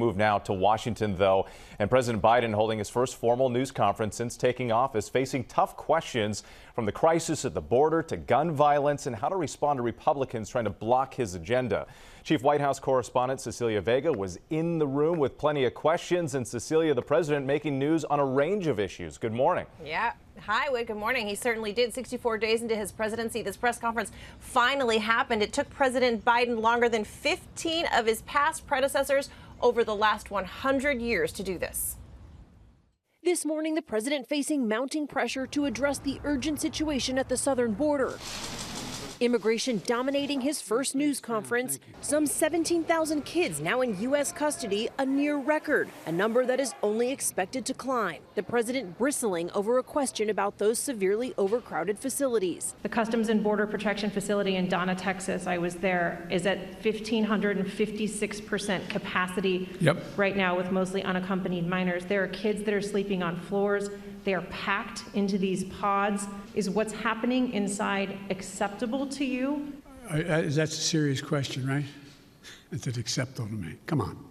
Move now to Washington, though, and President Biden holding his first formal news conference since taking office, facing tough questions from the crisis at the border to gun violence and how to respond to Republicans trying to block his agenda. Chief White House correspondent Cecilia Vega was in the room with plenty of questions, and Cecilia, the president making news on a range of issues. Good morning. Yeah. Hi, Wood. Good morning. He certainly did. 64 days into his presidency, this press conference finally happened. It took President Biden longer than 15 of his past predecessors over the last 100 years to do this. This morning, the president facing mounting pressure to address the urgent situation at the southern border. Immigration dominating his first news conference. Some 17,000 kids now in U.S. custody, a near record, a number that is only expected to climb. The president bristling over a question about those severely overcrowded facilities. The Customs and Border Protection facility in Donna, Texas, I was there, is at 1,556% capacity right now with mostly unaccompanied minors. There are kids that are sleeping on floors. They are packed into these pods. Is what's happening inside acceptable to you? That's a serious question, right? Is it acceptable to me? Come on.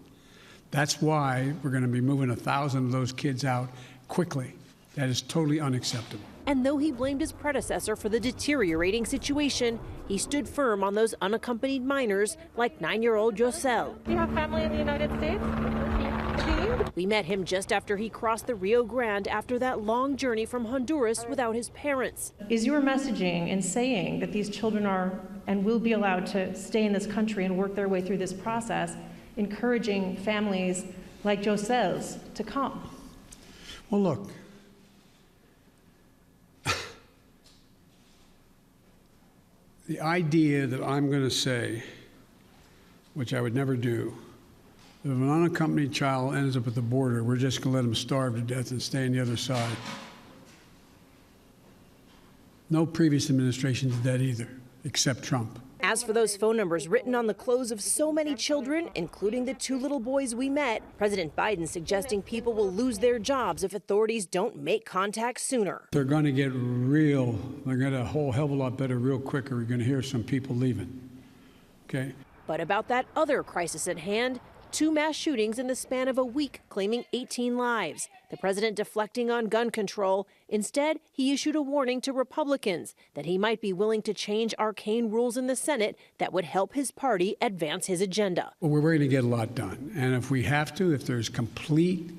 That's why we're going to be moving 1,000 of those kids out quickly. That is totally unacceptable. And though he blamed his predecessor for the deteriorating situation, he stood firm on those unaccompanied minors like 9-year-old Joselle. Do you have family in the United States? We met him just after he crossed the Rio Grande after that long journey from Honduras without his parents. Is your messaging in saying that these children are and will be allowed to stay in this country and work their way through this process, encouraging families like Joselle's to come? Well, look, the idea that I'm going to say, which I would never do, if an unaccompanied child ends up at the border, we're just going to let them starve to death and stay on the other side. No previous administration did that either, except Trump. As for those phone numbers written on the clothes of so many children, including the 2 little boys we met, President Biden suggesting people will lose their jobs if authorities don't make contact sooner. They're going to get they're going to get a whole hell of a lot better real quick, or you're going to hear some people leaving, okay? But about that other crisis at hand, 2 mass shootings in the span of a week, claiming 18 lives. The president deflecting on gun control. Instead, he issued a warning to Republicans that he might be willing to change arcane rules in the Senate that would help his party advance his agenda. Well, we're going to get a lot done. And if we have to, if there's complete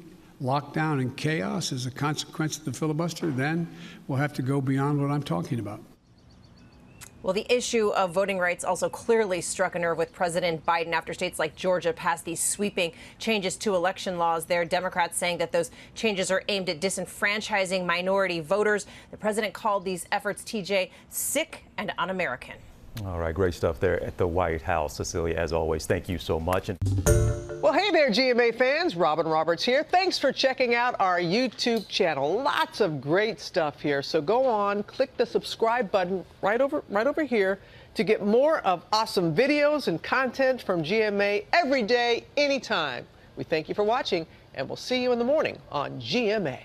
lockdown and chaos as a consequence of the filibuster, then we'll have to go beyond what I'm talking about. Well, the issue of voting rights also clearly struck a nerve with President Biden after states like Georgia passed these sweeping changes to election laws there. Democrats saying that those changes are aimed at disenfranchising minority voters. The president called these efforts, TJ, sick and un-American. All right, great stuff there at the White House. Cecilia, as always, thank you so much. Well, hey there, GMA fans. Robin Roberts here. Thanks for checking out our YouTube channel. Lots of great stuff here. So go on, click the subscribe button right over here to get more of awesome videos and content from GMA every day, anytime. We thank you for watching, and we'll see you in the morning on GMA.